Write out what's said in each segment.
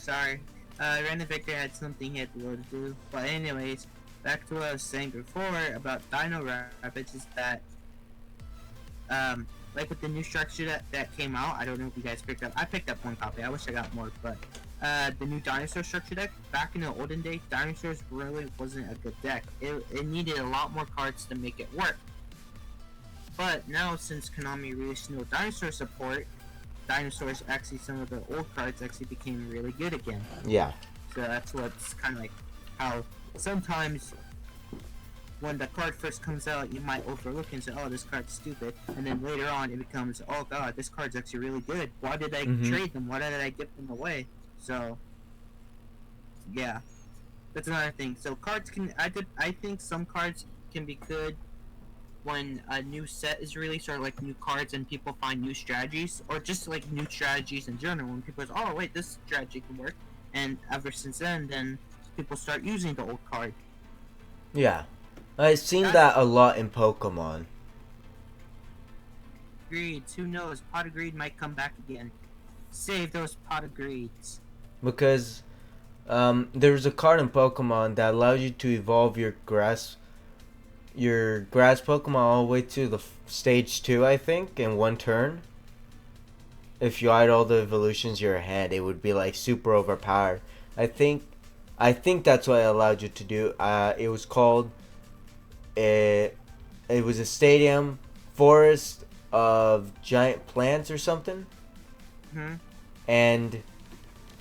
Sorry. RandomVictory had something he had to go to do. But anyways, back to what I was saying before about Dino Rabbits is that, like with the new structure that came out, I don't know if you guys picked up. I picked up one copy. I wish I got more, but the new dinosaur structure deck, back in the olden days, dinosaurs really wasn't a good deck. It needed a lot more cards to make it work. But now, since Konami released no dinosaur support, dinosaurs actually, some of the old cards actually became really good again. Yeah. So that's what's kind of like how sometimes when the card first comes out, you might overlook it and say, oh, this card's stupid. And then later on, it becomes, oh god, this card's actually really good. Why did I trade them? Why did I give them away? So, yeah. That's another thing. So cards can, I think some cards can be good when a new set is released, or like new cards and people find new strategies, or just like new strategies in general, when people say, oh wait, this strategy can work, and ever since then people start using the old card. Yeah. I've seen that a lot in Pokemon. Greeds, who knows, Pot of Greed might come back again. Save those Pot of Greeds. Because there's a card in Pokemon that allows you to evolve your grass Pokemon all the way to the stage 2, I think, in one turn. If you had all the evolutions in your hand, it would be like super overpowered. I think that's what it allowed you to do. It was called it was a stadium forest of giant plants or something. And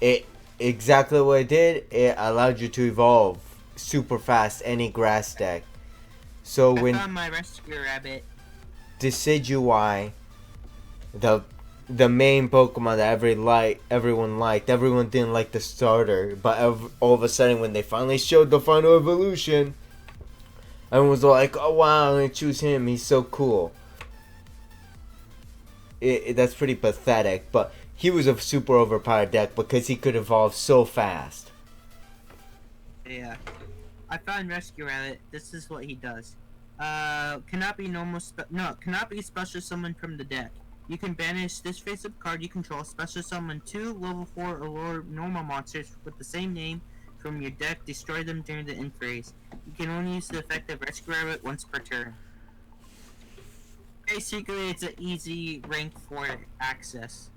it exactly what it did, it allowed you to evolve super fast any grass deck. So I when found my rescue rabbit. Decidueye, the main Pokemon that everyone didn't like the starter, but all of a sudden when they finally showed the final evolution, everyone was like, oh wow, I'm gonna choose him, he's so cool. That's pretty pathetic, but he was a super overpowered deck because he could evolve so fast. Yeah. I found Rescue Rabbit. This is what he does. Cannot be special summon from the deck. You can banish this face-up card you control, special summon 2 level 4 or lower normal monsters with the same name from your deck, destroy them during the end phase. You can only use the effect of Rescue Rabbit once per turn. Basically, it's an easy rank 4 access.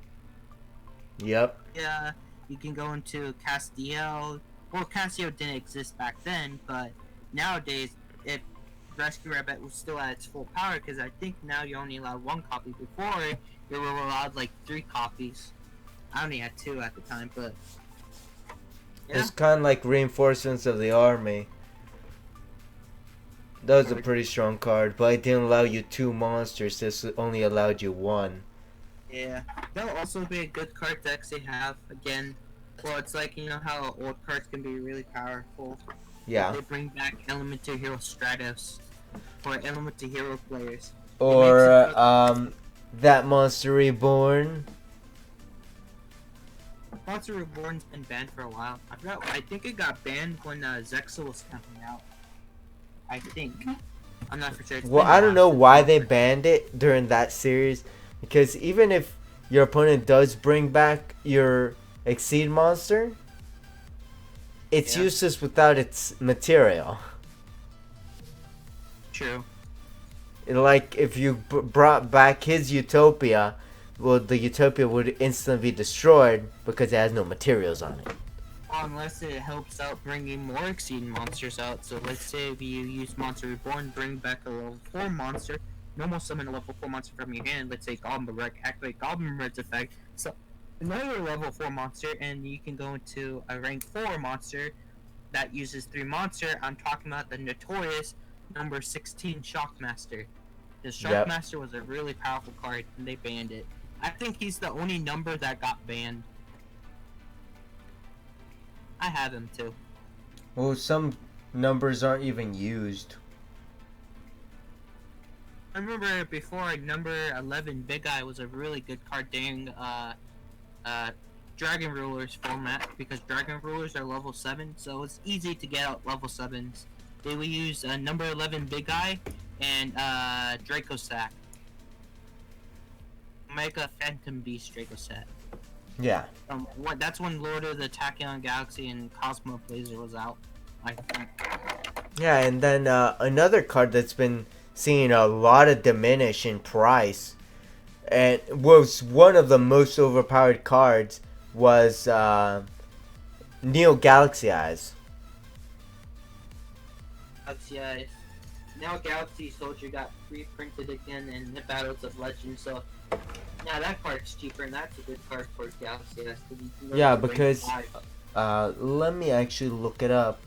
Yep. Yeah, you can go into Castiel. Well, Castiel didn't exist back then, but nowadays, if Rescue Rabbit was still at its full power, because I think now you only allowed 1 copy. Before, you were allowed like 3 copies. I only had 2 at the time, but yeah. It's kind of like Reinforcements of the Army. That was a pretty strong card, but it didn't allow you 2 monsters, this only allowed you 1. Yeah, that'll also be a good card to actually have. Again, well, it's like, you know how old cards can be really powerful. Yeah. They bring back Elemental Hero Stratos for Elemental Hero players. Or that Monster Reborn. Monster Reborn's been banned for a while. I think it got banned when Zexal was coming out. I think. I'm not for sure. Well, I don't know why they banned it during that series, because even if your opponent does bring back your Exceed monster, it's useless without its material. True. Like, if you brought back his Utopia, well, the Utopia would instantly be destroyed because it has no materials on it. Unless it helps out bringing more Exceed monsters out. So let's say if you use Monster Reborn, bring back a level 4 monster, normal summon a level 4 monster from your hand, let's say Goblin Wreck, activate Goblin Red's effect, so another level 4 monster, and you can go into a rank 4 monster that uses 3 monster. I'm talking about the notorious number 16 Shockmaster. The Shockmaster was a really powerful card, and they banned it. I think he's the only number that got banned. I have him too. Well, some numbers aren't even used. I remember before number 11 Big Eye was a really good card during Dragon Rulers format, because Dragon Rulers are level 7, so it's easy to get out level 7s. They will use number 11 Big Eye and Draco Sack. Mega Phantom Beast Draco Sack. Yeah. That's when Lord of the Tachyon Galaxy and Cosmo Blazer was out. I think. Yeah, and then another card that's been seeing a lot of diminish in price and was one of the most overpowered cards was Neo Galaxy Eyes. Galaxy Eyes. Now Galaxy Soldier got reprinted again in the Battles of Legends, so now that card's cheaper, and that's a good card for Galaxy Eyes. Yeah, because let me actually look it up.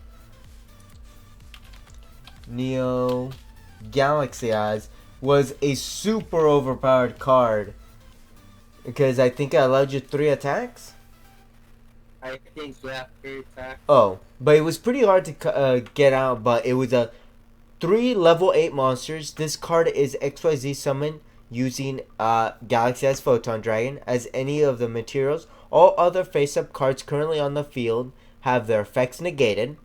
Neo Galaxy Eyes was a super overpowered card because I think it allowed you 3 attacks. I think, yeah, 3 attacks. Oh, but it was pretty hard to get out. But it was a 3 level 8 monsters. This card is XYZ summoned using Galaxy Eyes Photon Dragon as any of the materials. All other face-up cards currently on the field have their effects negated.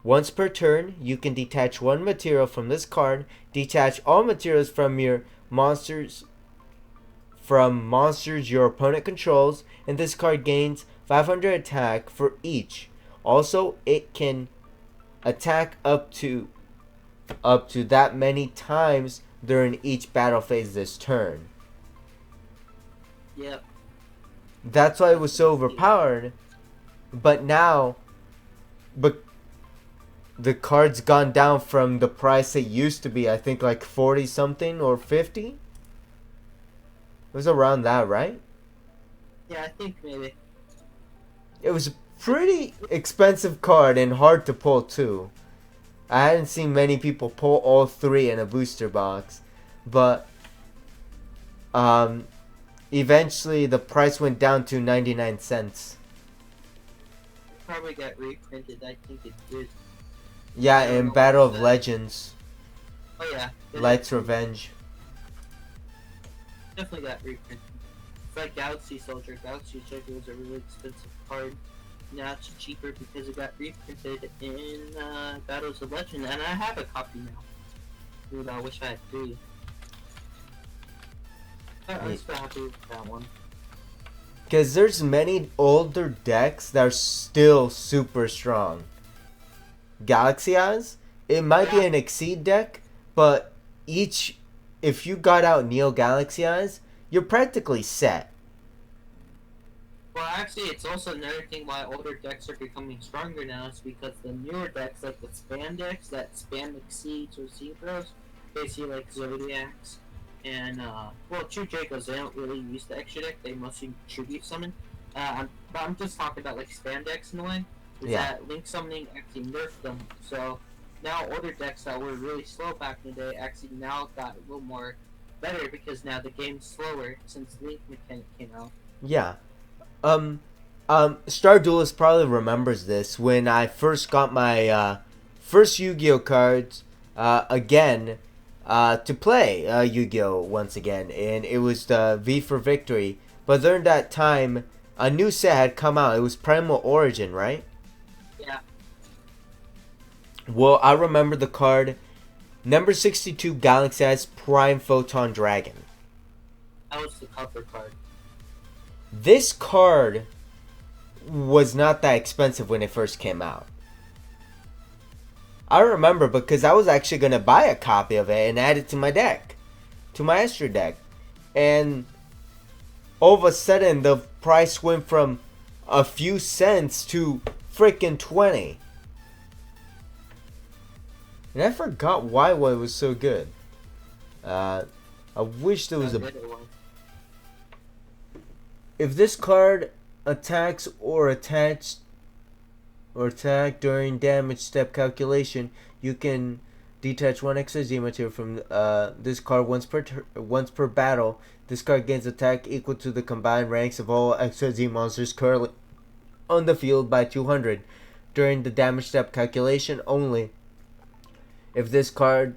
Once per turn, you can detach 1 material from this card. Detach all materials from your monsters your opponent controls, and this card gains 500 attack for each. Also, it can attack up to that many times during each battle phase this turn. Yep. That's why it was so overpowered. But now, the card's gone down from the price it used to be. I think like 40 something or 50. It was around that, right? Yeah, I think maybe. It was a pretty expensive card and hard to pull too. I hadn't seen many people pull all 3 in a booster box, but eventually the price went down to 99 cents. Probably got reprinted. I think it did. Yeah, in Battle of Legends. Oh yeah. Light's Revenge. Definitely got reprinted. It's like Galaxy Soldier. Galaxy Soldier was a really expensive card. Now it's cheaper because it got reprinted in Battles of Legend, and I have a copy now. Dude, I wish I had 3. But I'm still happy with that one. Because there's many older decks that are still super strong. Galaxy Eyes, it might be an Exceed deck, but if you got out Neo Galaxy Eyes, you're practically set. Well, actually, it's also another thing why older decks are becoming stronger now is because the newer decks, like the spam decks that spam Exceeds or Zebras, basically like Zodiacs, and, True Dracos, they don't really use the extra deck, they mostly tribute summon. But I'm just talking about like spam decks in a way. That Link Summoning actually nerfed them, so now older decks that were really slow back in the day actually now got a little more better because now the game's slower since Link mechanic came out. Yeah. Star Duelist probably remembers this. When I first got my first Yu-Gi-Oh cards again to play Yu-Gi-Oh once again, and it was the V for Victory. But during that time, a new set had come out. It was Primal Origin, right? Yeah. Well, I remember the card number 62 Galaxy Eyes Prime Photon Dragon. That was the cover card. This card was not that expensive when it first came out. I remember because I was actually going to buy a copy of it and add it to my deck. To my Astro deck. And all of a sudden the price went from a few cents to freaking 20. And I forgot why it was so good. I wish there was a... If this card attacks or attack during damage step calculation, you can detach 1 XYZ material from this card once per battle. This card gains attack equal to the combined ranks of all XYZ monsters currently on the field by 200 during the damage step calculation only. If this card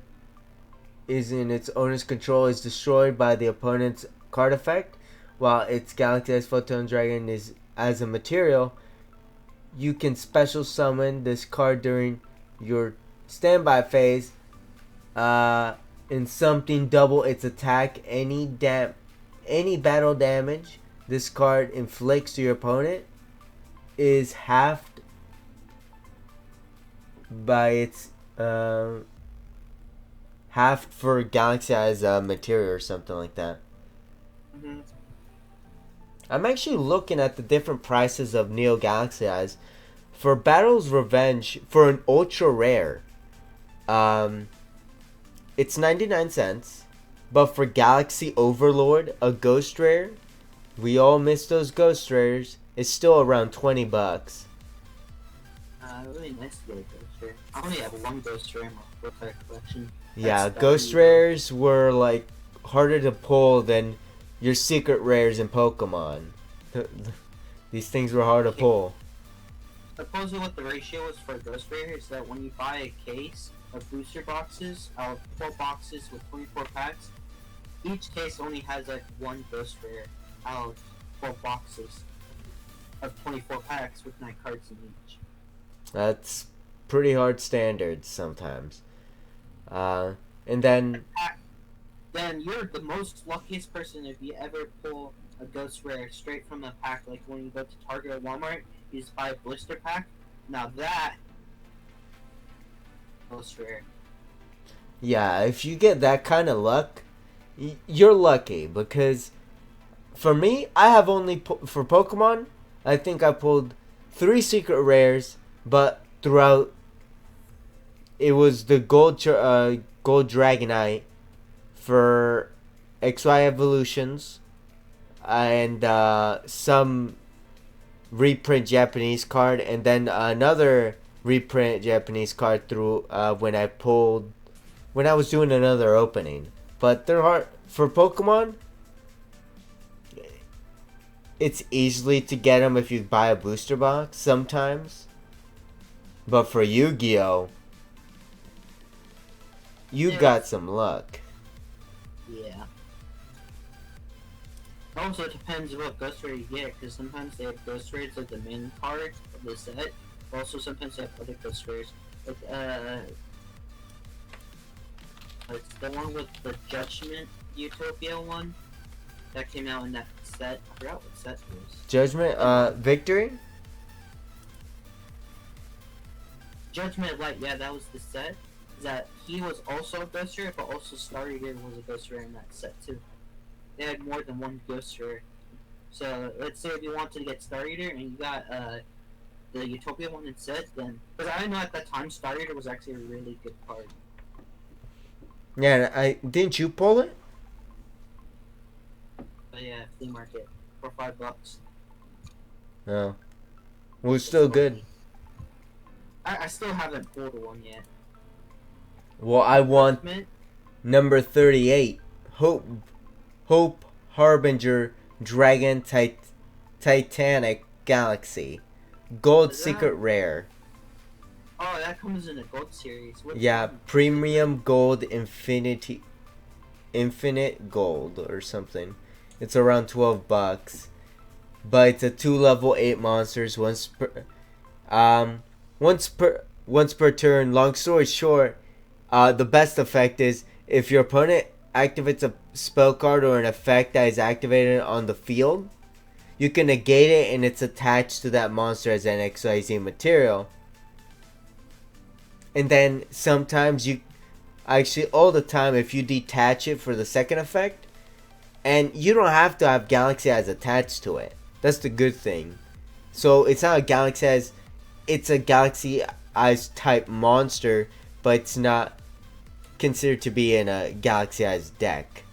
is in its owner's control, is destroyed by the opponent's card effect, while its Galaxy Eyes Photon Dragon is as a material, you can special summon this card during your standby phase and something double its attack. Any battle damage this card inflicts to your opponent is halved by its half for Galaxy as a material or something like that. Mm-hmm. I'm actually looking at the different prices of Neo Galaxy Eyes. For Battle's Revenge, for an ultra rare, it's 99 cents. But for Galaxy Overlord, a ghost rare, we all miss those ghost rares, it's still around $20. Really nice to get a ghost rare. I only have one ghost rare in my full card collection. Yeah, That's ghost rares were like harder to pull than your secret rares in Pokemon. These things were hard to pull. Supposedly what the ratio is for a ghost rare is that when you buy a case of booster boxes, 12 boxes with 24 packs, each case only has like one ghost rare out of 12 boxes of 24 packs with 9 cards in each. That's pretty hard standards sometimes. And then you're the most luckiest person if you ever pull a ghost rare straight from a pack. Like when you go to Target or Walmart, you just buy a blister pack. Now that ghost rare. yeah, if you get that kind of luck, you're lucky, because for me, I have only for Pokemon, I think I pulled 3 secret rares, but throughout it was the gold Dragonite for XY evolutions and some reprint Japanese card, and then another reprint Japanese card through when I was doing another opening. But they're hard for Pokemon. It's easily to get them if you buy a booster box sometimes. But for Yu-Gi-Oh, you got some luck. Yeah. Also, it depends what ghost rare you get, because sometimes they have ghost rares like the main card of the set. Also, sometimes they have other ghost rares. Like, it's the one with the Judgment Utopia one that came out in that set. I forgot what set it was. Judgment, Victory? Judgment Light, yeah, that was the set. That he was also a ghost rare, but also Starry was a ghost rare in that set too. They had more than one ghost rare. So let's say if you wanted to get Star Eater and you got the Utopia one instead, then because I know at that time Star Eater was actually a really good card. Yeah, didn't you pull it? But yeah, flea market for $5. No. Well, it's still good. I still haven't pulled one yet. Well, I want number 38, Hope Harbinger Dragon Titanic Galaxy, Gold Secret Rare. Oh, that comes in a gold series. Yeah, Premium Gold Infinite Gold or something. It's around $12, but it's a 2 level 8 monsters once per turn. Long story short, the best effect is if your opponent activates a spell card or an effect that is activated on the field, you can negate it and it's attached to that monster as an XYZ material. And then sometimes all the time, if you detach it for the second effect, and you don't have to have Galaxy Eyes attached to it. That's the good thing. So it's not a Galaxy Eyes, it's a Galaxy Eyes type monster, but it's not considered to be in a Galaxy Eyes deck.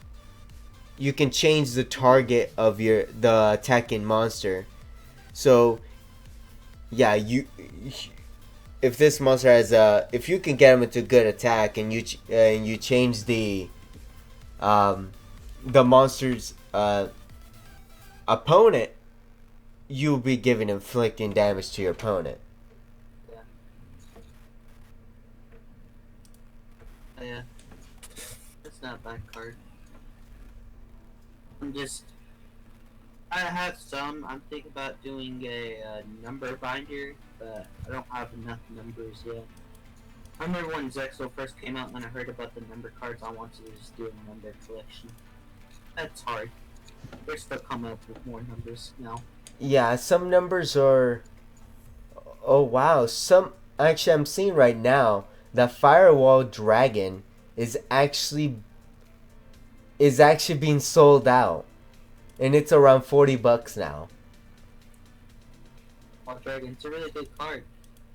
You can change the target of the attacking monster. So yeah, if this monster has if you can get him into good attack and you change the monster's opponent, you'll be inflicting damage to your opponent. Yeah, that's not a bad card. I have some. I'm thinking about doing a number binder, but I don't have enough numbers yet. I remember when Zexo first came out and I heard about the number cards, I wanted to just do a number collection. That's hard. They're still coming up with more numbers now. Yeah, some numbers are. Oh wow, some actually I'm seeing right now that Firewall Dragon is actually being sold out, and it's around $40 now. Wild Dragon, it's a really good card.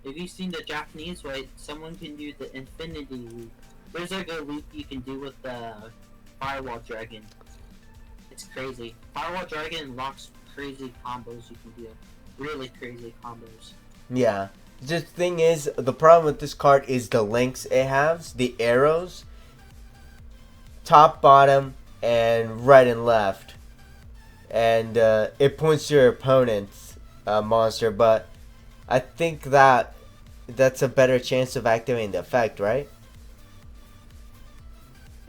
If you've seen the Japanese way, someone can do the Infinity Loop. There's like a loop you can do with the Firewall Dragon. It's crazy. Firewall Dragon unlocks crazy combos you can do. Really crazy combos. Yeah. The thing is, the problem with this card is the links it has, the arrows, top, bottom, and right and left. And it points to your opponent's monster, but I think that's a better chance of activating the effect, right?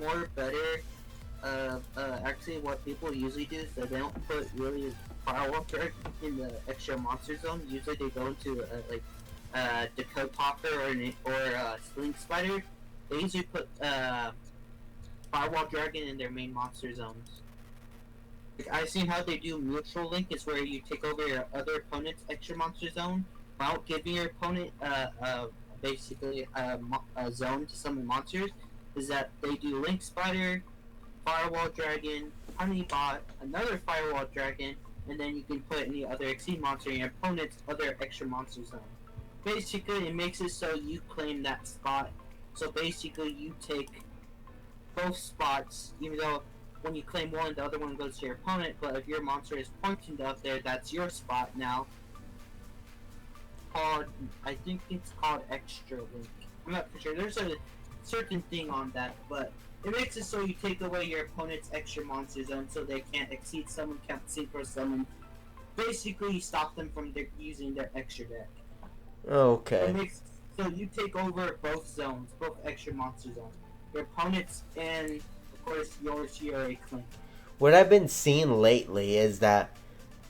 More better. Actually, what people usually do is that they don't put really Firewall Dragon in the extra monster zone. Usually, they go into Decode Talker or Sling Spider. They usually put Firewall Dragon in their main monster zones. Like, I've seen how they do Mutual Link is where you take over your other opponent's extra monster zone without giving your opponent basically a zone to summon monsters. Is that they do Link Spider, Firewall Dragon, Honeybot, another Firewall Dragon, and then you can put any other Exceed monster in your opponent's other extra monster zone. Basically, it makes it so you claim that spot. So basically, you take both spots, even though when you claim one, the other one goes to your opponent, but if your monster is pointing up there, that's your spot now. I think it's called Extra Link. I'm not for sure. There's a certain thing on that, but it makes it so you take away your opponent's extra monster zone so they can't exceed someone, can't synchro summon. Basically, stop them from using their extra deck. Okay. So you take over both zones, both extra monster zones. Your opponent's and, of course, yours, you're a claim. What I've been seeing lately is that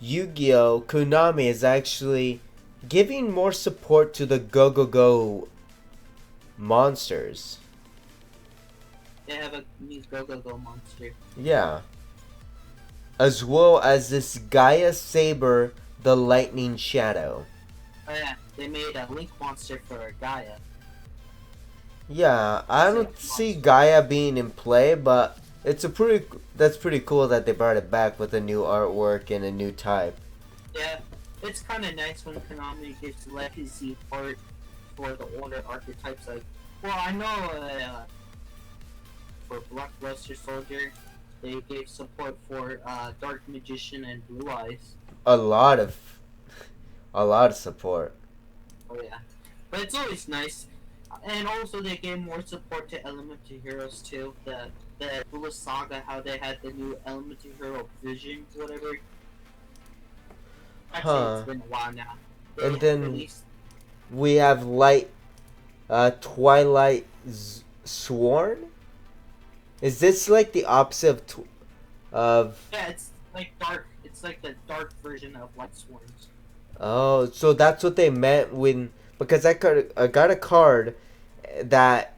Yu-Gi-Oh! Konami is actually giving more support to the Go Go Go monsters. They have a new Go Go Go monster. Yeah. As well as this Gaia Saber, the Lightning Shadow. Oh yeah, they made a Link monster for Gaia. Yeah, I don't see Gaia being in play, but that's pretty cool that they brought it back with a new artwork and a new type. Yeah, it's kind of nice when Konami gives legacy art for the older archetypes. Like, well, I know for Blockbuster Soldier, they gave support for Dark Magician and Blue Eyes. A lot of support. Oh yeah, but it's always nice. And also they gave more support to Elemental Heroes too. The Blue Saga, how they had the new Elemental Hero Vision, whatever. Actually, it's been a while now. And then we have Twilight Sworn. Is this like the opposite of? Yeah, it's like dark. It's like the dark version of Light Sworns. Oh, so that's what they meant when, because I got a card that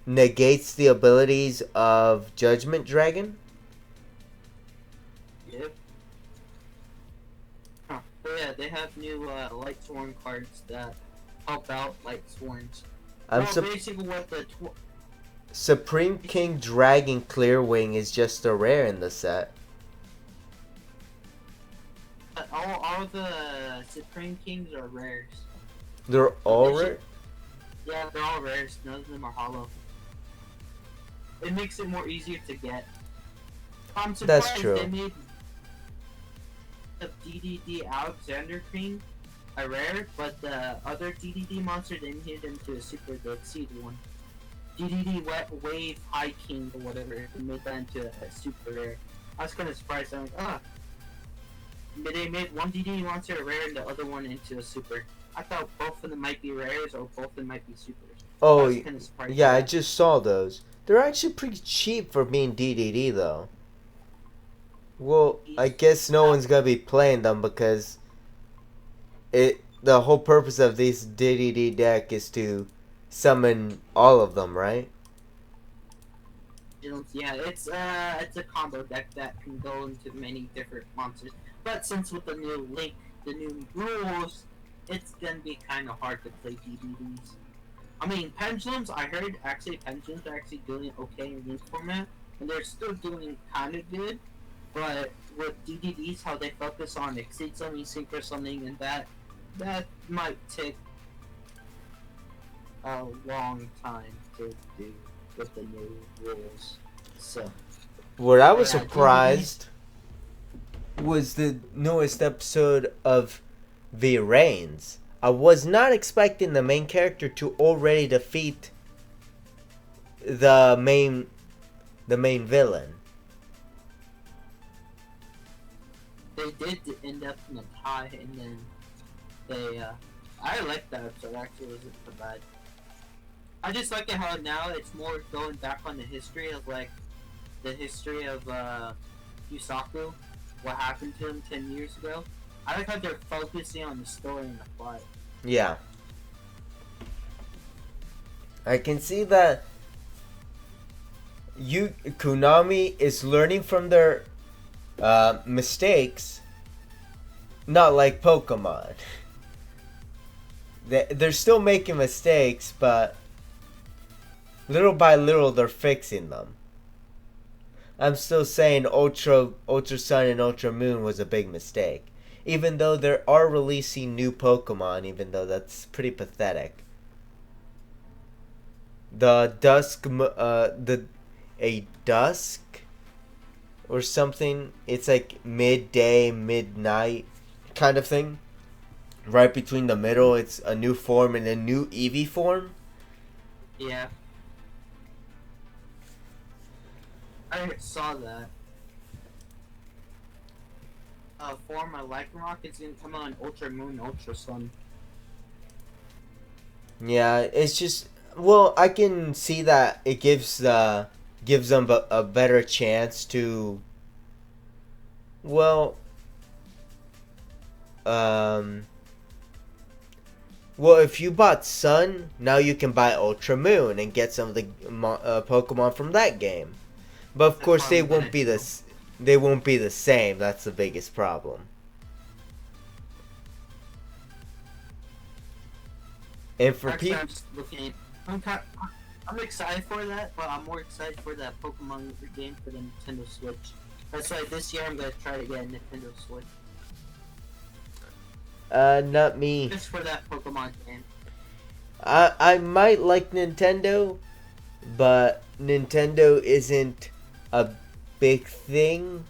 negates the abilities of Judgment Dragon. Yep. Huh. But yeah, they have new Light Sworn cards that help out Light Sworns. Basically what the Supreme King Dragon Clearwing is just a rare in the set. All the Supreme Kings are rares. They're all rare? Yeah, they're all rares. None of them are hollow. It makes it more easier to get. I'm surprised That's true. They made the DDD Alexander Cream a rare, but the other DDD monster they made into a super good seed one. DDD Wave High King or whatever, they made that into a super rare. I was kind of surprised. I'm like, they made one DDD monster a rare and the other one into a super. I thought both of them might be rares or both of them might be supers. Oh, yeah, I just saw those. They're actually pretty cheap for being DDD though. Well, I guess no one's gonna be playing them because the whole purpose of this DDD deck is to summon all of them, right? Pendulums, yeah, it's a combo deck that can go into many different monsters. But since with the new link, the new rules, it's gonna be kind of hard to play DDDs. I mean, Pendulums, I heard actually Pendulums are actually doing okay in link format, and they're still doing kind of good. But with DDDs, how they focus on exceed summoning, synchro summoning, and that might take a long time to do with the new rules. So, What I was yeah, surprised was the newest episode of The Reigns. I was not expecting the main character to already defeat the main villain. they did end up in a tie, and then they. I like that episode. Actually, it wasn't so bad. I just like it how now it's more going back on the history of Yusaku, what happened to him 10 years ago. I like how they're focusing on the story and the plot. Yeah. I can see that Konami is learning from their mistakes, not like Pokemon. They're still making mistakes, but little by little they're fixing them. I'm still saying Ultra Sun and Ultra Moon was a big mistake. Even though they are releasing new Pokemon, even though that's pretty pathetic. The Dusk or something. It's like midday, midnight kind of thing. Right between the middle, it's a new form and a new Eevee form. Yeah. I saw that. Form I like Rock is gonna come on Ultra Moon, Ultra Sun. Yeah, it's just, well, I can see that it gives them a better chance to, well, if you bought Sun, now you can buy Ultra Moon and get some of the Pokemon from that game. But of course, they won't be the same. That's the biggest problem. And for people, I'm excited for that, but I'm more excited for that Pokemon game for the Nintendo Switch. That's why this year I'm gonna try to get a Nintendo Switch. not me. Just for that Pokemon game. I might like Nintendo, but Nintendo isn't a big thing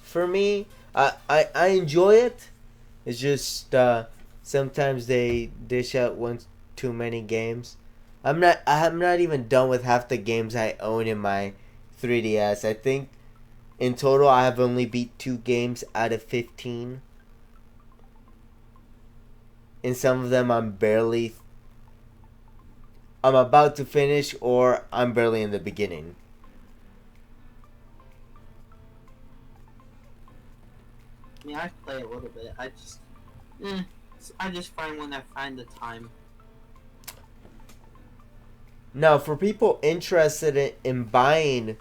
for me. I enjoy it. It's just sometimes they dish out one too many games. I'm not even done with half the games I own in my 3DS. I think in total I have only beat 2 games out of 15. In some of them I'm about to finish or I'm barely in the beginning. Yeah, I play a little bit. I just find when I find the time. Now, for people interested in buying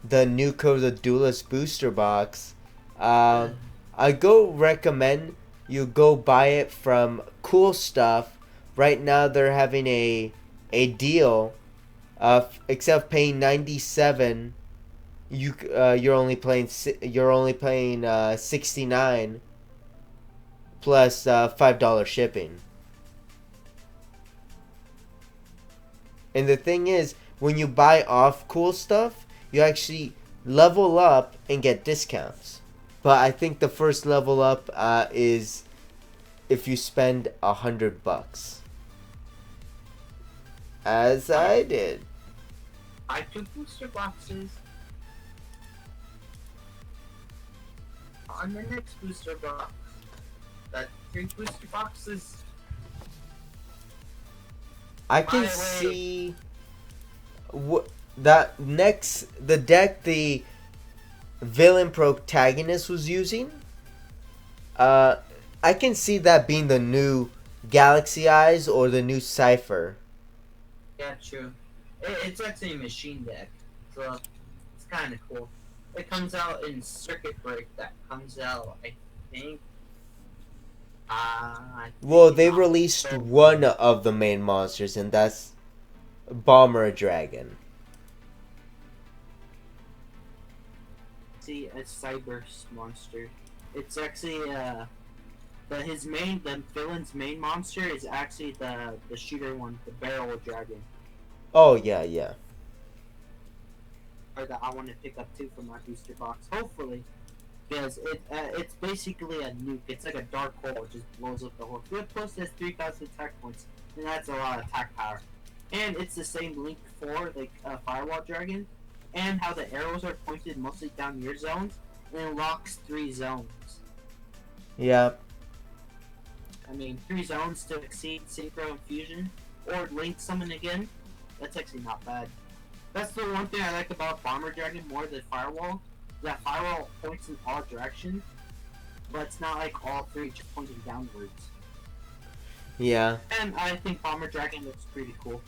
the new Code of Duelist booster box, I recommend you go buy it from Cool Stuff. Right now, they're having a deal. Except paying $97, you're only paying $69 plus $5 shipping. And the thing is, when you buy off Cool Stuff, you actually level up and get discounts. But I think the first level up is if you spend $100, as I did. I took booster boxes. On the next booster box, that 3 booster boxes. I can see the deck the villain protagonist was using. I can see that being the new Galaxy Eyes or the new Cypher. Yeah, true. It's actually a machine deck. So it's kind of cool. It comes out in Circuit Break. That comes out, I think. Well, they Not released so. one of the main monsters, and that's Bomber Dragon. See, a cyber monster. It's actually the villain's main monster is actually the shooter one, the barrel dragon, Oh yeah, yeah. or that I want to pick up too for my booster box. Hopefully, because it's basically a nuke. It's like a dark hole. It just blows up the whole field. Plus, there's 3,000 attack points, and that's a lot of attack power. And it's the same Link 4, like Firewall Dragon, and how the arrows are pointed mostly down your zones, and it locks 3 zones. Yeah. I mean, 3 zones to exceed Synchro and Fusion, or Link Summon again. That's actually not bad. That's the one thing I like about Bomber Dragon more than Firewall. That Firewall points in all directions, but it's not like all 3 just pointing downwards. Yeah. And I think Bomber Dragon looks pretty cool.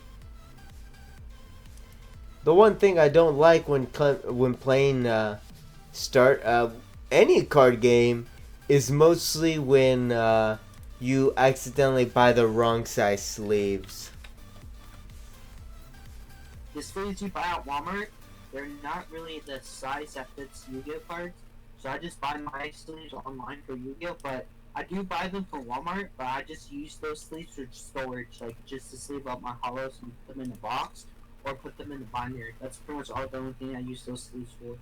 The one thing I don't like when playing any card game is mostly when you accidentally buy the wrong size sleeves. The sleeves you buy at Walmart, they're not really the size that fits Yu-Gi-Oh cards. So I just buy my sleeves online for Yu-Gi-Oh, but I do buy them from Walmart, but I just use those sleeves for storage, like just to sleeve up my hollows and put them in a box, or put them in the binder. That's pretty much all the only thing I use those sleeves for.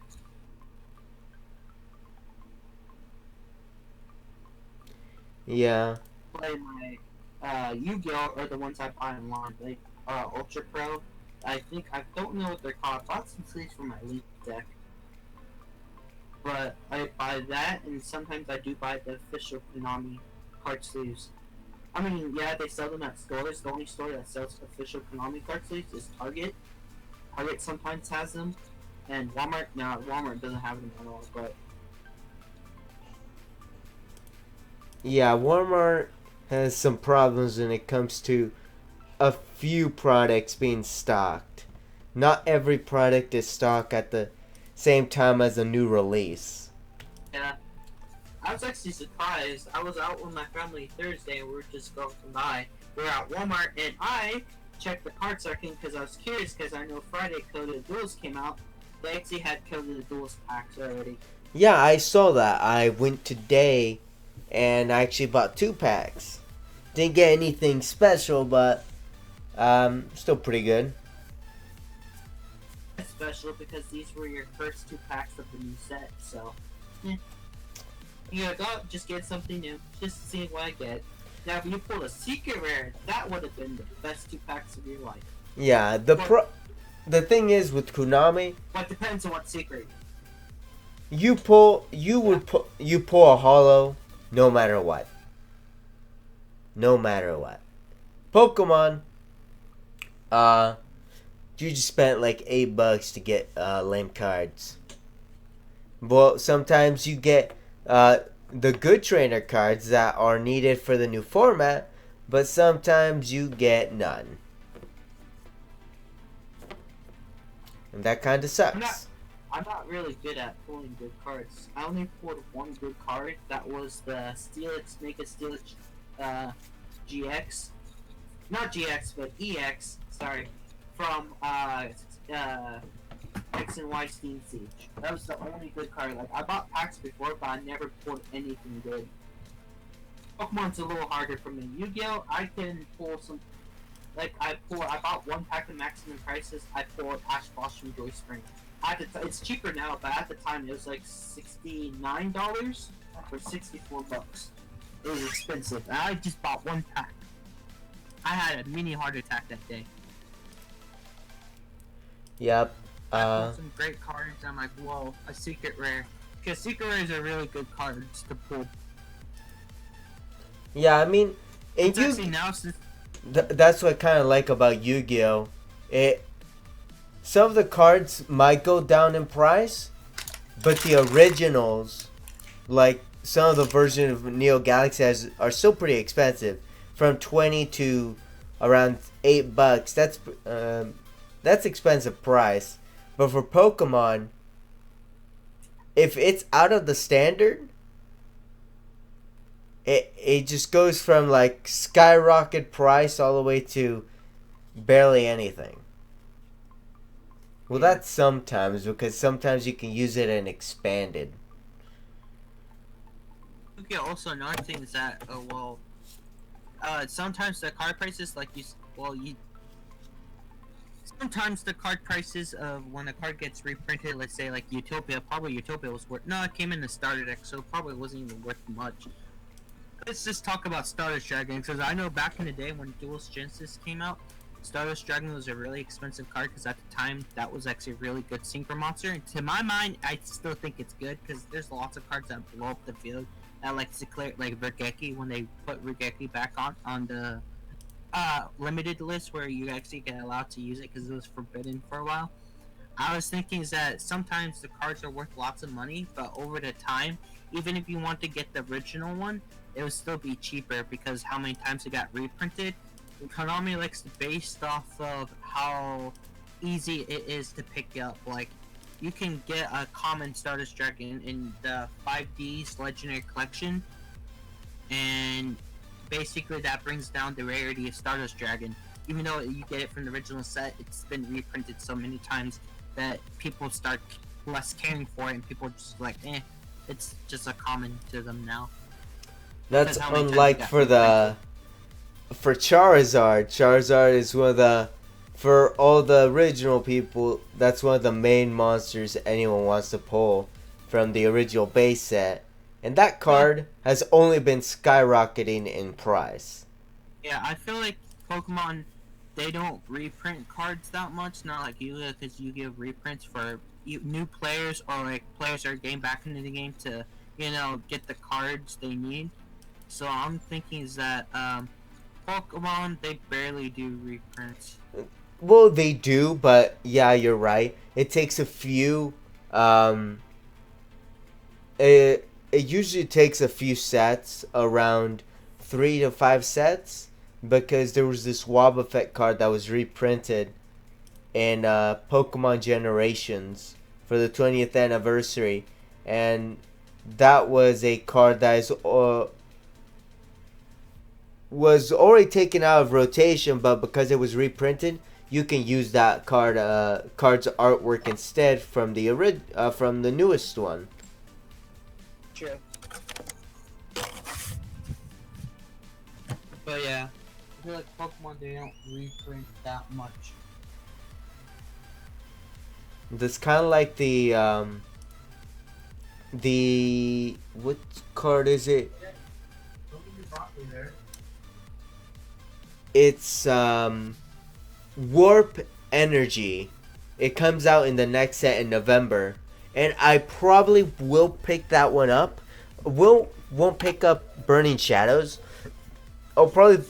Yeah. Play my Yu-Gi-Oh are the ones I buy online, like Ultra Pro. I don't know what they're called. I bought some sleeves for my Leaf deck. But I buy that, and sometimes I do buy the official Konami card sleeves. I mean, yeah, they sell them at stores. The only store that sells official Konami card sleeves is Target. Target sometimes has them, and Walmart, no, Walmart doesn't have them at all, but... Yeah, Walmart has some problems when it comes to a few products being stocked. Not every product is stocked at the same time as a new release. Yeah. I was actually surprised. I was out with my family Thursday and we were just going by. We were at Walmart and I checked the card section because I was curious because I know Friday Code of the Duels came out. They actually had Code of the Duels packs already. Yeah, I saw that. I went today and I actually bought 2 packs. Didn't get anything special, but still pretty good. It's special because these were your first 2 packs of the new set, so you gotta go out and just get something new, just see what I get. Now, if you pulled a secret rare, that would have been the best 2 packs of your life. Yeah, the thing is with Konami, But it depends on what secret. you pull a hollow no matter what. No matter what. Pokemon, you just spent like $8 to get lame cards. Well, sometimes you get the good trainer cards that are needed for the new format, but sometimes you get none. And that kind of sucks. I'm not really good at pulling good cards. I only pulled one good card. That was the Steelix, Mega Steelix GX. Not GX, but EX. Sorry. From X and Y Steam Siege. That was the only good card. Like, I bought packs before, but I never pulled anything good. Pokemon's a little harder for me. Yu-Gi-Oh! I can pull some. Like, I bought 1 pack of Maximum Crisis. I pulled Ash Blossom Joy Spring. It's cheaper now, but at the time it was like $69 or $64. It was expensive. And I just bought 1 pack. I had a mini heart attack that day. Yep. I pulled some great cards. I'm like, whoa, a secret rare. Because secret rares are really good cards to pull. Yeah, I mean, and that's what I kind of like about Yu-Gi-Oh. Some of the cards might go down in price, but the originals, like some of the versions of Neo Galaxy, are still pretty expensive, from 20 to around $8. That's expensive price. But for Pokemon, if it's out of the standard, it just goes from like skyrocket price all the way to barely anything. Well, Yeah. that's sometimes, because sometimes you can use it in expanded. Okay, also another thing is that, sometimes the card prices, like sometimes the card prices of when a card gets reprinted, let's say like Utopia, probably Utopia was worth, no, it came in the starter deck, so it probably wasn't even worth much. Let's just talk about Stardust Dragon, because I know back in the day when Duelist Genesis came out, Stardust Dragon was a really expensive card, because at the time, that was actually a really good Synchro Monster, and to my mind, I still think it's good, because there's lots of cards that blow up the field, that like declare, like Regeki, when they put Regeki back on the limited list, where you actually get allowed to use it, because it was forbidden for a while. I was thinking is that sometimes the cards are worth lots of money, but over the time, even if you want to get the original one, it would still be cheaper because how many times it got reprinted. Konami likes based off of how easy it is to pick up. Like, you can get a common Stardust Dragon in the 5D's Legendary Collection, and basically that brings down the rarity of Stardust Dragon. Even though you get it from the original set, it's been reprinted so many times that people start less caring for it, and people are just like, it's just a common to them now. That's unlike for Charizard. Charizard is one of the, for all the original people, that's one of the main monsters anyone wants to pull from the original base set. And that card has only been skyrocketing in price. Yeah, I feel like Pokemon, they don't reprint cards that much, not like Yu-Gi-Oh, because you give reprints for new players or like players that are getting back into the game to, get the cards they need. So I'm thinking is that Pokemon, they barely do reprints. Well, they do, but yeah, you're right. It takes a few. It usually takes a few sets, around 3 to 5 sets, because there was this Wobbuffet card that was reprinted in Pokemon Generations for the 20th anniversary, and that was a card that is was already taken out of rotation, but because it was reprinted, you can use that card's artwork instead from the newest one. True. But yeah, I feel like Pokemon, they don't reprint that much. That's kind of like the what card is it? It's Warp Energy. It comes out in the next set in November, and I probably will pick that one up. Won't pick up Burning Shadows. I'll probably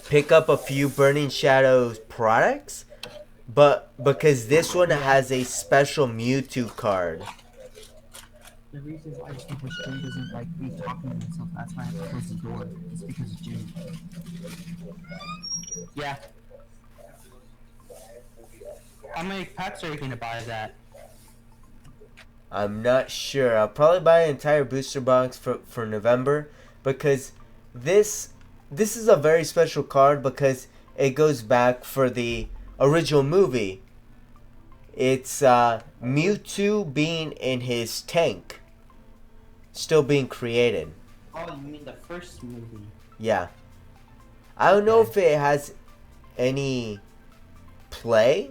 pick up a few Burning Shadows products, but because this one has a special Mewtwo card. The reason why Super Spring doesn't like me talking to himself, that's why I have to close the door. It's because of Jimmy. Yeah. How many packs are you gonna buy of that? I'm not sure. I'll probably buy an entire booster box for November, because this is a very special card because it goes back for the original movie. It's Mewtwo being in his tank, still being created. Oh, you mean the first movie? Yeah. I don't know if it has any play.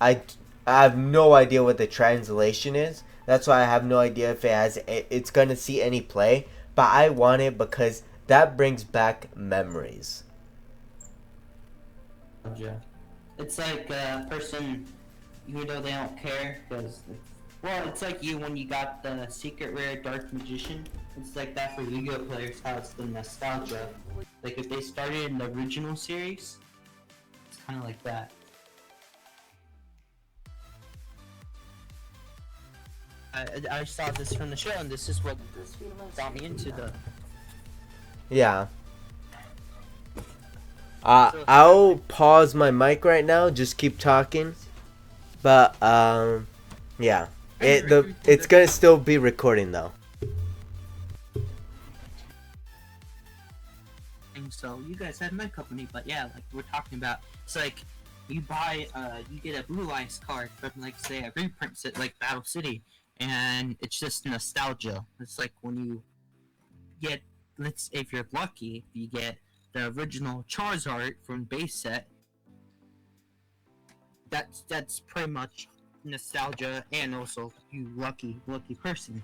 I have no idea what the translation is. That's why I have no idea if it's gonna see any play. But I want it because that brings back memories. Yeah. It's like a person, even though they don't care, because, well, it's like you when you got the secret rare Dark Magician. It's like that for Yu-Gi-Oh players, how it's the nostalgia. Like if they started in the original series, it's kind of like that. I saw this from the show, and this is what got me into the... Yeah. I'll pause my mic right now. Just keep talking. But yeah, it's gonna still be recording though. And so you guys had my company, but yeah, like we're talking about, it's like you buy, you get a Blue Lights card from like say a reprint set like Battle City, and it's just nostalgia. It's like when you get, let's if you're lucky, you get the original Charizard from base set. That's pretty much nostalgia, and also you lucky person.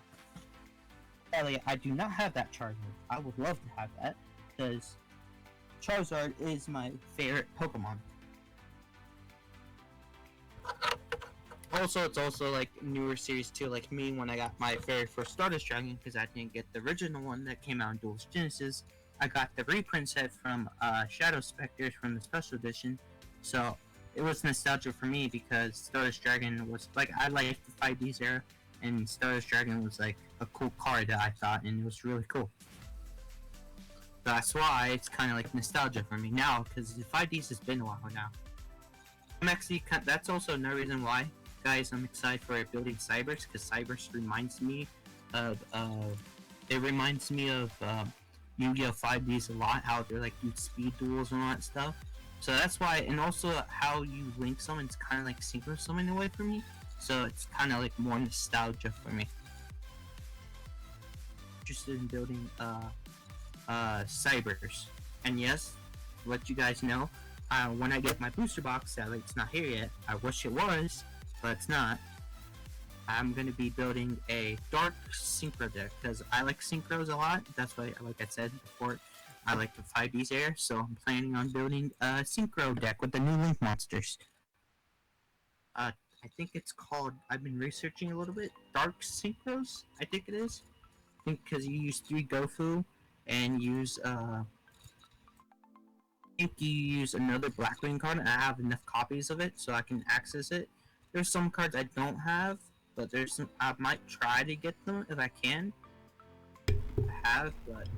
Elliot, I do not have that Charizard. I would love to have that because Charizard is my favorite Pokemon. Also, it's also like newer series too. Like me, when I got my very first Stardust Dragon, because I didn't get the original one that came out in Duel's Genesis, I got the reprint set from Shadow Specters from the special edition. So it was nostalgia for me because Stardust Dragon was like, I liked the 5Ds era, and Stardust Dragon was like a cool card that I thought, and it was really cool. That's why it's kind of like nostalgia for me now, because the 5Ds has been a while now. I'm actually, that's also another reason why, guys, I'm excited for building Cybers, because Cybers reminds me of, Yu-Gi-Oh! 5Ds a lot, how they're like use speed duels and all that stuff. So that's why, and also how you link summon, it's kind of like synchro summon in a way for me. So it's kind of like more nostalgia for me. Interested in building Cybers, and yes, to let you guys know, when I get my booster box, sadly it's not here yet. I wish it was, but it's not. I'm gonna be building a dark synchro deck because I like synchros a lot. That's why, like I said before, I like the 5Ds air. So I'm planning on building a synchro deck with the new Link monsters. I think it's called, I've been researching a little bit, Dark Synchros, I think it is. I think because you use 3 Gofu and use, I think you use another Blackwing card, and I have enough copies of it so I can access it. There's some cards I don't have, but there's some, I might try to get them if I can. I have, but,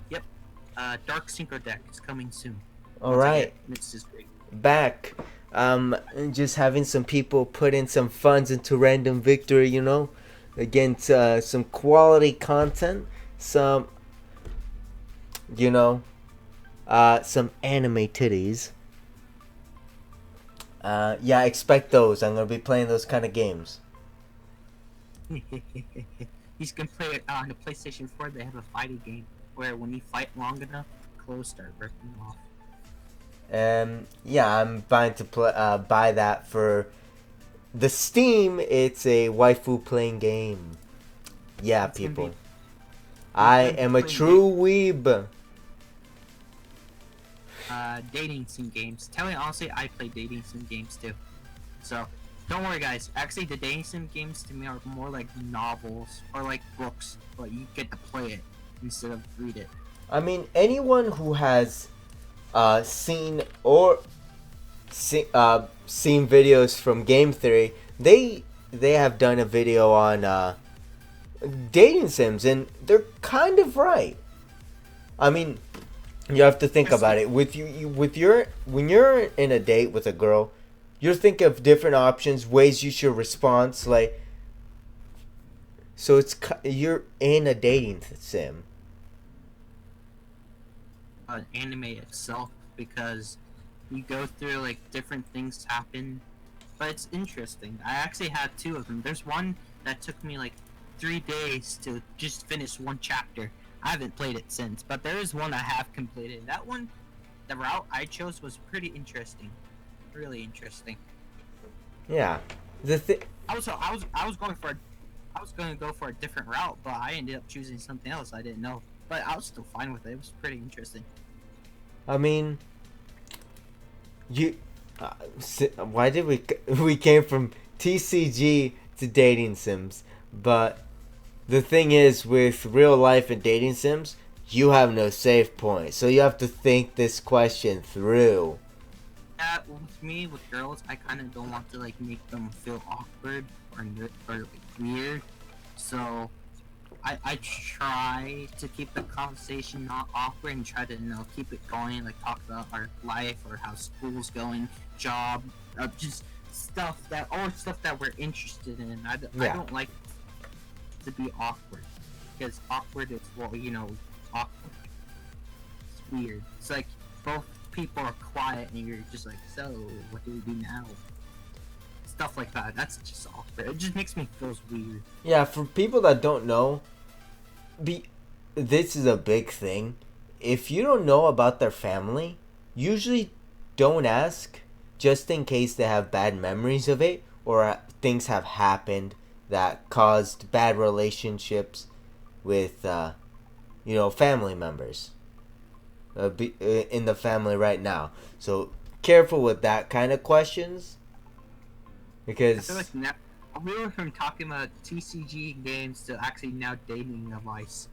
yep. Dark Synchro deck is coming soon. Alright. This is great. Back. Just having some people put in some funds into RandomVictory, you know, against some quality content, some, you know, some anime titties. Yeah, expect those. I'm gonna be playing those kind of games. He's gonna play it on the PlayStation 4. They have a fighting game where when you fight long enough, clothes start ripping off. Yeah, I'm buying to buy that for the Steam. It's a waifu playing game. Yeah, It's people. I am a true weeb. Dating sim games. Tell me honestly, I play dating sim games too. So, don't worry guys. Actually, the dating sim games to me are more like novels or like books, but you get to play it instead of read it. I mean, anyone who has seen videos from Game Theory, they have done a video on dating sims, and they're kind of right. I mean, you have to think about it. When you're in a date with a girl, you're thinking of different options, ways you should respond, like. So you're in a dating sim. Anime itself, because you go through like different things happen, but it's interesting. I actually had 2 of them. There's one that took me like 3 days to just finish one chapter. I haven't played it since, but there is one I have completed. That one, the route I chose was pretty interesting, really interesting. Yeah, I was going to go for a different route, but I ended up choosing something else I didn't know. But I was still fine with it. It was pretty interesting. I mean, why did we came from TCG to dating sims? But the thing is, with real life and dating sims, you have no save point, so you have to think this question through. With me, with girls, I kind of don't want to like make them feel awkward or like weird, so I try to keep the conversation not awkward and try to keep it going, like talk about our life or how school's going, job, just stuff that we're interested in. I Yeah. don't like to be awkward, because awkward is, well, awkward. It's weird. It's like both people are quiet and you're just like, so what do we do now? Stuff like that. That's just awkward. It just makes me feel weird. Yeah, for people that don't know, this is a big thing. If you don't know about their family, usually don't ask, just in case they have bad memories of it or things have happened that caused bad relationships with family members in the family right now. So careful with that kind of questions, I because feel like now we went from talking about TCG games to actually now dating advice.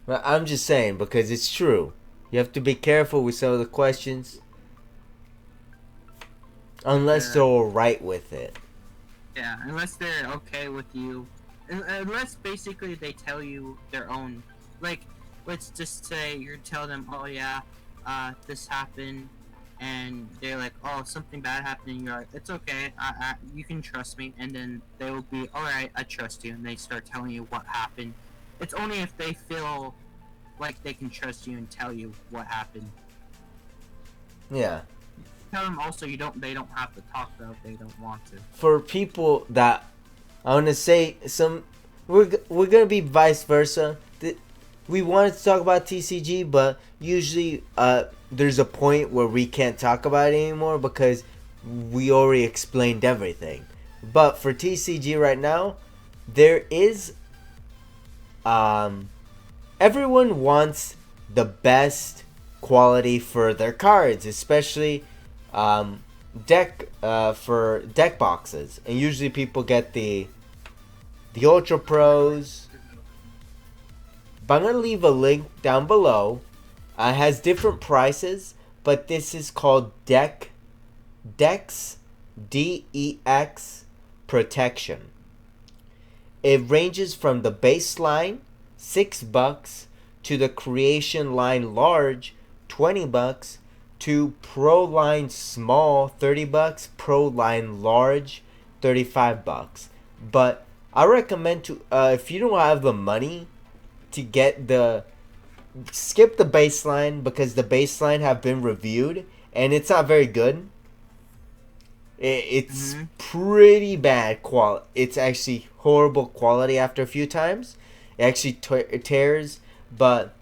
well, I'm just saying, because it's true. You have to be careful with some of the questions, unless they're alright with it. Yeah, unless they're okay with you. Unless basically they tell you their own. Like, let's just say you tell them, oh yeah, this happened, and they're like, oh, something bad happened, and you're like, it's okay, you can trust me, and then they will be, alright, I trust you, and they start telling you what happened. It's only if they feel like they can trust you and tell you what happened. Yeah. Tell them also they don't have to talk about if they don't want to. For people that, I want to say we're gonna be vice versa. We wanted to talk about TCG, but usually there's a point where we can't talk about it anymore because we already explained everything. But for TCG right now, there is everyone wants the best quality for their cards, especially for deck boxes, and usually people get the Ultra Pros. But I'm gonna leave a link down below. It has different prices, but this is called Dex DEX Protection. It ranges from the baseline $6 to the Creation Line Large $20 to Pro Line Small $30, Pro Line Large $35. But I recommend to if you don't have the money to get skip the baseline, because the baseline have been reviewed and it's not very good. It's pretty bad quality. It's actually horrible quality after a few times. It actually tears, but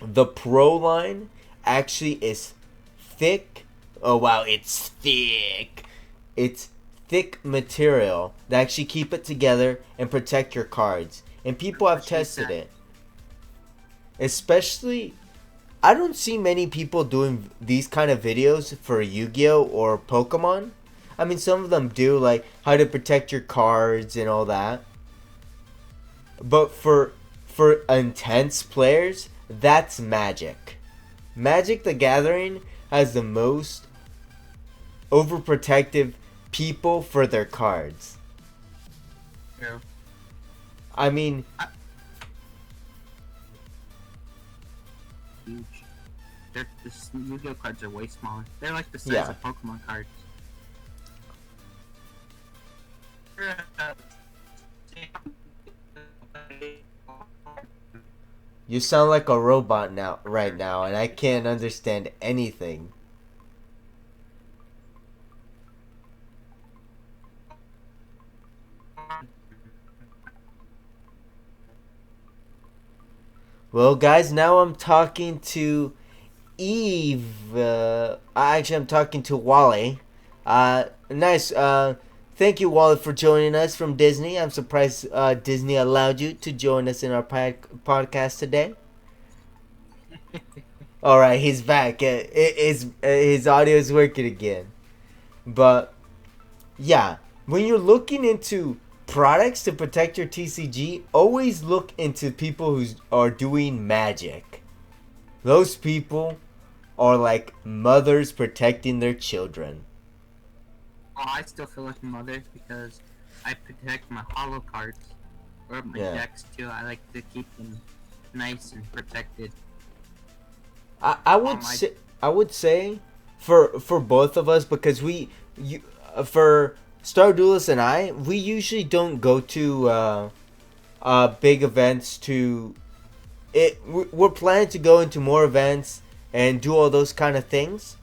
the Pro line actually is thick. Oh wow, it's thick. It's thick material that actually keep it together and protect your cards. And people have tested it. Especially, I don't see many people doing these kind of videos for Yu-Gi-Oh or Pokemon. I mean, some of them do, like how to protect your cards and all that. But for intense players, that's Magic. Magic the Gathering has the most overprotective people for their cards. Yeah. I mean, huge. The Yu-Gi-Oh cards are way smaller. They're like the size of Pokemon cards. you sound like a robot right now, and I can't understand anything. Well, guys, now I'm talking to Eve. Actually, I'm talking to Wally. Nice. Thank you, Wally, for joining us from Disney. I'm surprised Disney allowed you to join us in our podcast today. All right, he's back. His audio is working again. But yeah, when you're looking into products to protect your TCG, always look into people who are doing Magic. Those people are like mothers protecting their children. Oh, I still feel like a mother because I protect my holo cards or my decks too. I like to keep them nice and protected. I would say for both of us, because for Star Duelist and we usually don't go to big events to it. We're planning to go into more events and do all those kind of things,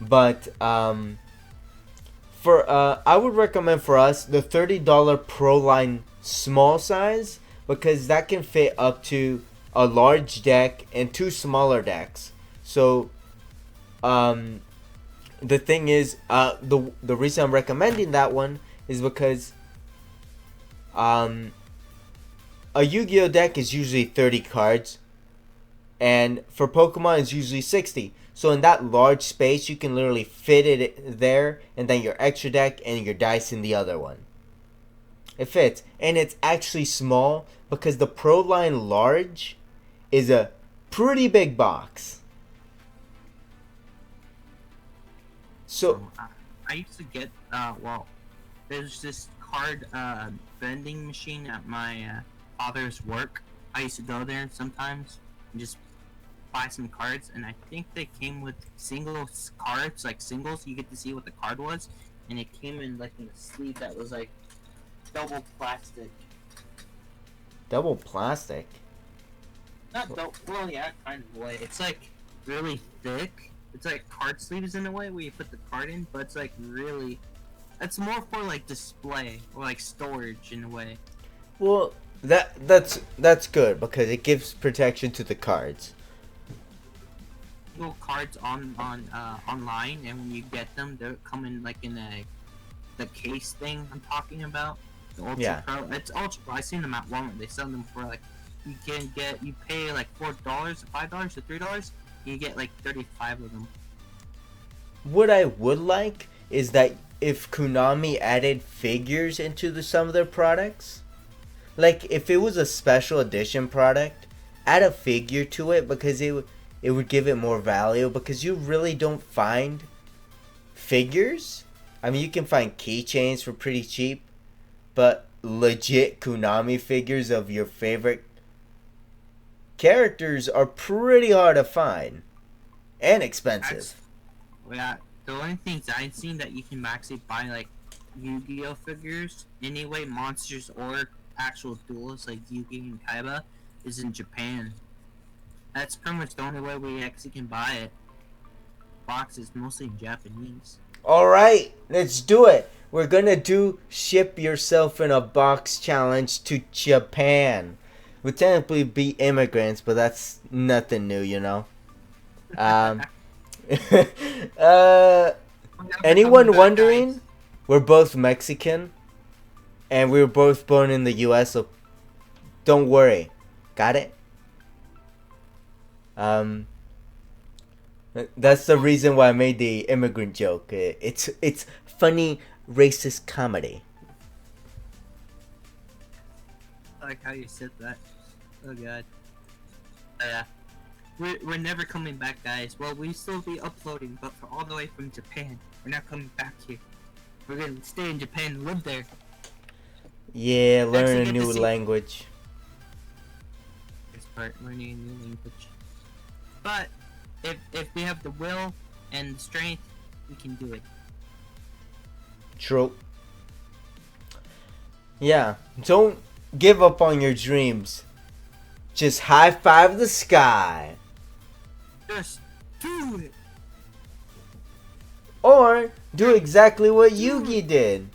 but for I would recommend for us the $30 Pro Line small size, because that can fit up to a large deck and 2 smaller decks. So the thing is, the reason I'm recommending that one is because a Yu-Gi-Oh deck is usually 30 cards, and for Pokemon it's usually 60. So in that large space, you can literally fit it there, and then your extra deck and your dice in the other one. It fits, and it's actually small because the Pro Line Large is a pretty big box. So I used to get there's this card vending machine at my father's work. I used to go there sometimes and just buy some cards, and I think they came with single cards, like singles. You get to see what the card was, and it came in like in a sleeve that was like double plastic. double plastic. Not double. Well, yeah, kind of way. It's like really thick. It's like card sleeves in a way where you put the card in, but it's like really. It's more for like display or like storage in a way. Well, that's good because it gives protection to the cards. Little cards online, and when you get them, they come in like in the case thing I'm talking about. The Ultra Pro. It's Ultra Pro. I seen them at Walmart. They sell them for like you pay like $4 or $5 or $3. You get like 35 of them. What I would like is that if Konami added figures into some of their products, like if it was a special edition product, add a figure to it, because it would give it more value, because you really don't find figures. I mean, you can find keychains for pretty cheap, but legit Konami figures of your favorite characters are pretty hard to find and expensive. Yeah, the only things I've seen that you can actually buy like Yu-Gi-Oh figures anyway, monsters or actual duels like Yu-Gi and Kaiba, is in Japan. That's pretty much the only way we actually can buy it. Boxes mostly in Japanese. Alright, let's do it. We're gonna do ship yourself in a box challenge to Japan. We'll technically be immigrants, but that's nothing new, you know. Anyone wondering? We're both Mexican, and we were both born in the U.S., so don't worry. Got it? That's the reason why I made the immigrant joke. It's funny racist comedy. I like how you said that. Oh god. Yeah. We're never coming back, guys. Well, we still be uploading, but for all the way from Japan. We're not coming back here. We're gonna stay in Japan and live there. Yeah, learn a new language. This part, learning a new language. But if we have the will and the strength, we can do it. True. Yeah, don't give up on your dreams. Just high five the sky. Just do it. Or do exactly what Yugi did.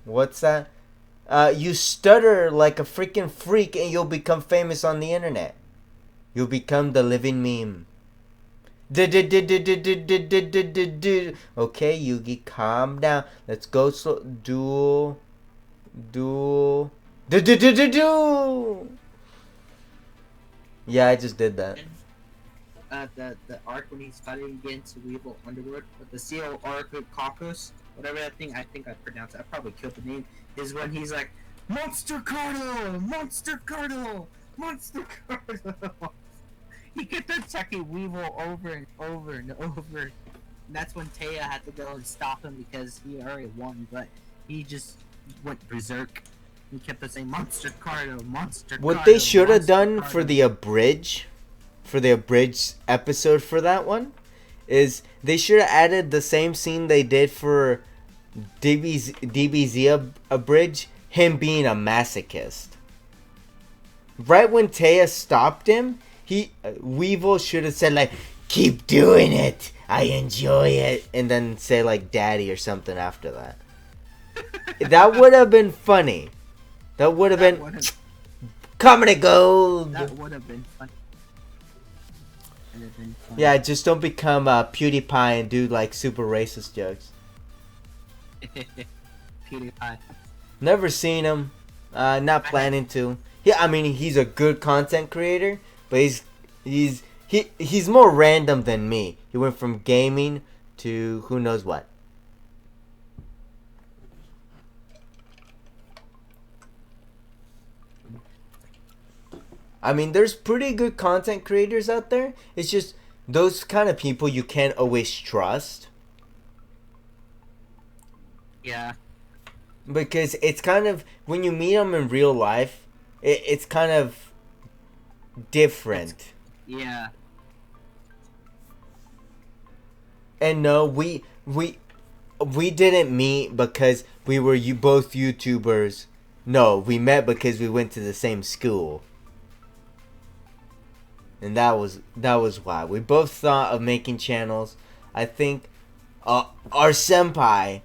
What's that? You stutter like a freaking freak and you'll become famous on the internet. You'll become the living meme. Okay, Yugi, calm down. Let's go slow. Duel. Yeah, I just did that. The arc when he's fighting against Weevil Underworld, with the Seal arc with Kakos, whatever that thing, I think I pronounced it, I probably killed the name, is when he's like, Monster Cardinal! Monster Cardinal! Monster Cardinal! He kept attacking Weevil over and over and over. And that's when Taya had to go and stop him because he already won, but he just went berserk. He kept on saying, Monster Cardinal, Monster Cardinal. What they should have done for the abridged episode for that one is They should have added the same scene they did for DBZ a bridge, him being a masochist. Right when Taya stopped him, Weevil should have said like, "Keep doing it, I enjoy it," and then say like "Daddy" or something after that. That would have been funny. That would have been coming to gold. That would have been fun. Yeah, just don't become PewDiePie and do like super racist jokes. PewDiePie. Never seen him. Not planning to. Yeah, I mean he's a good content creator, but he's more random than me. He went from gaming to who knows what. I mean, there's pretty good content creators out there. It's just those kind of people you can't always trust. Yeah. Because it's kind of, when you meet them in real life, it's kind of different. Yeah. And no, we didn't meet because we were both YouTubers. No, we met because we went to the same school. And that was why. We both thought of making channels. I think our senpai,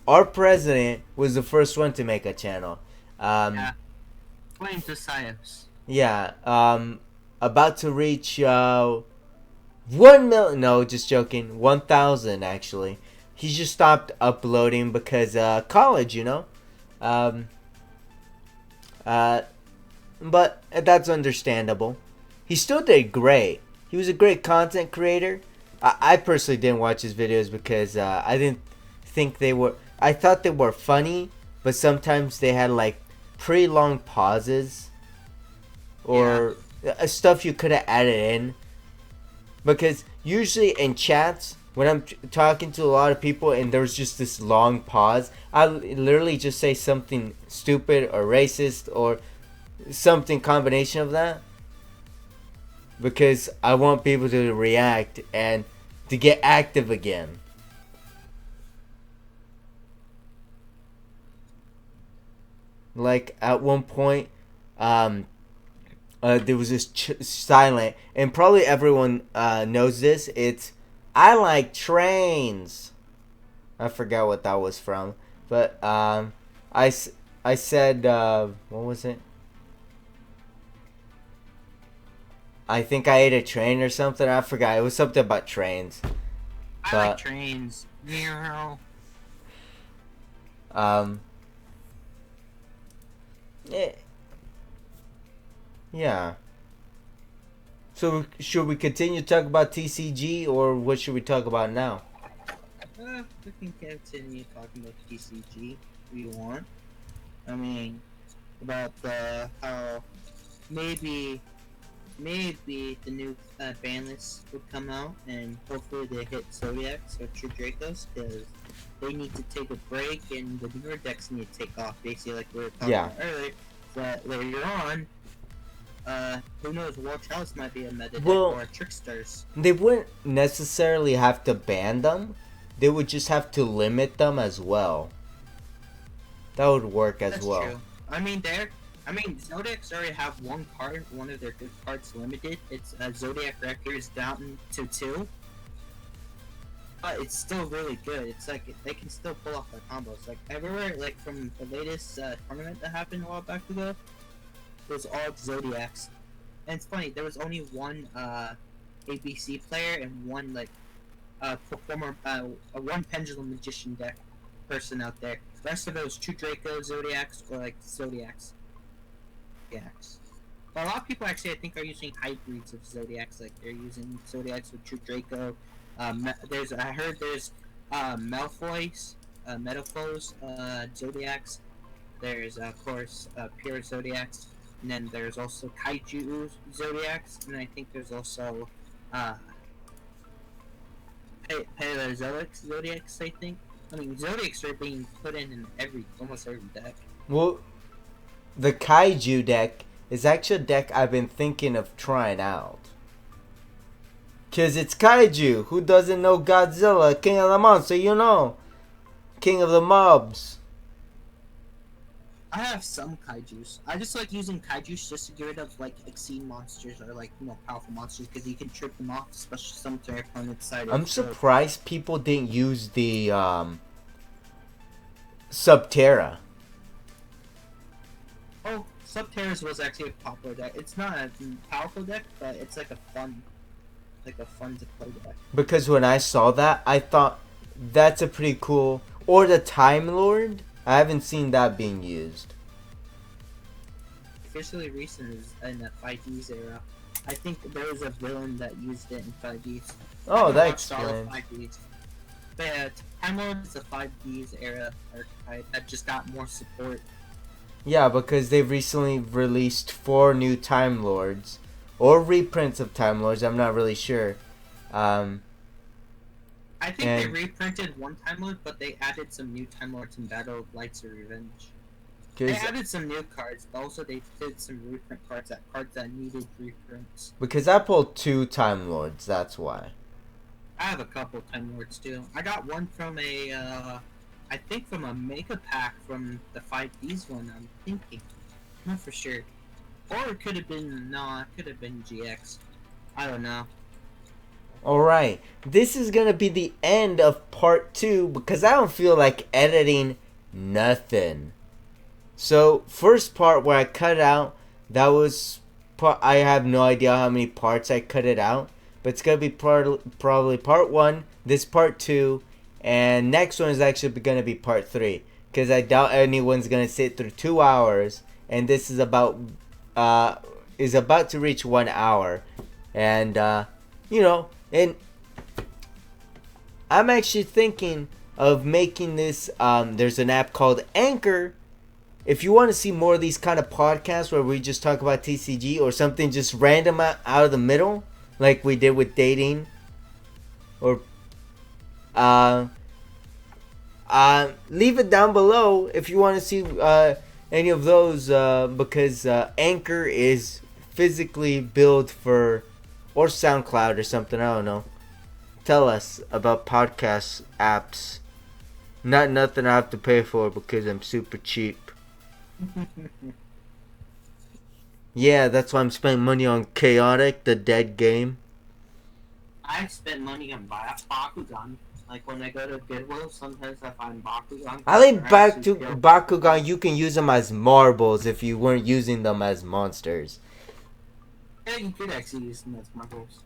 our president, was the first one to make a channel. Yeah. Flame to Sios. Yeah. About to reach 1 million. No, just joking. 1,000 actually. He just stopped uploading because college, you know. But that's understandable. He still did great. He was a great content creator. I personally didn't watch his videos because I didn't think they were... I thought they were funny, but sometimes they had like pretty long pauses. Or stuff you could have added in. Because usually in chats, when I'm talking to a lot of people and there's just this long pause, I literally just say something stupid or racist or something combination of that. Because I want people to react and to get active again. Like at one point, there was this silent, and probably everyone knows this. It's "I like trains." I forgot what that was from, but I said what was it? I think I ate a train or something. I forgot. It was something about trains. I like trains. Meow. Yeah. So should we continue to talk about TCG, or what should we talk about now? We can continue talking about TCG if you want. I mean, about how maybe the new ban list would come out, and hopefully they hit Zodiacs or True Dracos, because they need to take a break, and the newer decks need to take off, basically, like we were talking about earlier. But later on, who knows, World Chalice might be a meta deck, or Tricksters. They wouldn't necessarily have to ban them. They would just have to limit them as well. That would work as well. True. I mean, Zodiacs already have one card, one of their good cards limited. It's Zodiac Records down to 2. But it's still really good. It's like, they can still pull off the combos. Like, everywhere, like, from the latest tournament that happened a while back ago, it was all Zodiacs. And it's funny, there was only one ABC player and one, like, performer, one Pendulum Magician deck person out there. The rest of it was True Draco, Zodiacs, or, like, Zodiacs. But a lot of people actually, I think, are using hybrids of Zodiacs. Like, they're using Zodiacs with True Draco. I heard there's Malfoy's, Metaphors, Zodiacs. There's, of course, Pure Zodiacs. And then there's also Kaiju Zodiacs. And I think there's also Paleozoic Zodiacs, I think. I mean, Zodiacs are being put in almost every deck. Well, the Kaiju deck is actually a deck I've been thinking of trying out. Because it's kaiju. Who doesn't know Godzilla? King of the monster, you know. King of the mobs. I have some kaijus. I just like using kaijus just to get rid of like exceed monsters or like powerful monsters because you can trip them off, especially some to their opponent's side. I'm surprised people didn't use the Subterra. Oh, Subterra's was actually a popular deck. It's not a powerful deck, but it's like a fun to play deck. Because when I saw that, I thought that's a pretty cool. Or the Time Lord. I haven't seen that being used. Officially recent is in the 5Ds era. I think there was a villain that used it in 5Ds. Oh, that explains. 5Ds. But yeah, Time Lord is a 5Ds era archetype that just got more support. Yeah, because they've recently released 4 new Time Lords. Or reprints of Time Lords, I'm not really sure. I think they reprinted one Time Lord, but they added some new Time Lords in Battle of Lights of Revenge. They added some new cards, but also they did some reprint cards that needed reprints. Because I pulled 2 Time Lords, that's why. I have a couple Time Lords too. I got one from I think from a Mega Pack from the 5Ds one, I'm thinking. Not for sure. Or it could have been, GX. I don't know. Alright, this is gonna be the end of part 2 because I don't feel like editing nothing. So, first part where I cut out, that was, I have no idea how many parts I cut it out. But it's gonna be probably part 1, this part 2, and next one is actually gonna be part 3. Because I doubt anyone's gonna sit through 2 hours, and this is about to reach 1 hour. And, and I'm actually thinking of making this, there's an app called Anchor. If you want to see more of these kind of podcasts where we just talk about TCG or something just random out of the middle, like we did with dating, or leave it down below if you want to see any of those, because Anchor is physically built for, or SoundCloud or something, I don't know. Tell us about podcast apps. Not nothing I have to pay for because I'm super cheap. Yeah, that's why I'm spending money on Chaotic, the dead game. I spent money on Bakugan. Like when I go to Goodwill, sometimes I find Bakugan. I think back to Bakugan, you can use them as marbles if you weren't using them as monsters. Yeah, you could actually use them as marbles.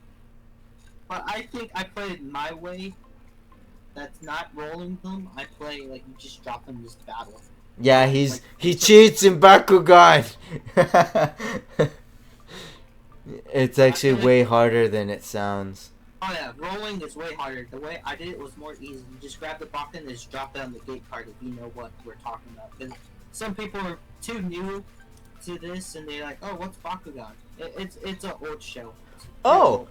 But I think I play it my way. That's not rolling them. I play like you just drop them just battle. Yeah, he cheats in Bakugan. It's actually way harder than it sounds. Oh yeah, rolling is way harder. The way I did it was more easy. You just grab the Bakugan and just drop it on the gate card if you know what we're talking about. Because some people are too new to this and they're like, oh, what's Bakugan? It's an old show. Oh,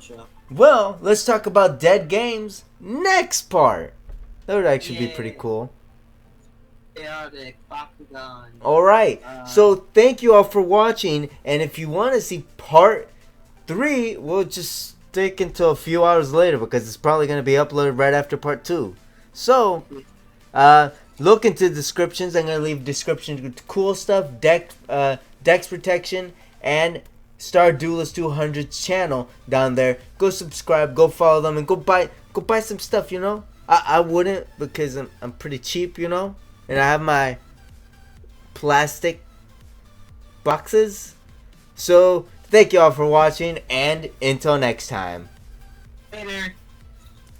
well, let's talk about dead games next part. That would actually be pretty cool. Chaotic Bakugan. Alright, so thank you all for watching, and if you want to see part 3, we'll just stick until a few hours later because it's probably going to be uploaded right after part 2. So, look into the descriptions. I'm going to leave descriptions with cool stuff, Dex protection, and Star Duelist 200's channel down there. Go subscribe, go follow them, and go buy some stuff, you know. I wouldn't because I'm pretty cheap, you know. And I have my plastic boxes. So, thank you all for watching, and until next time. Later.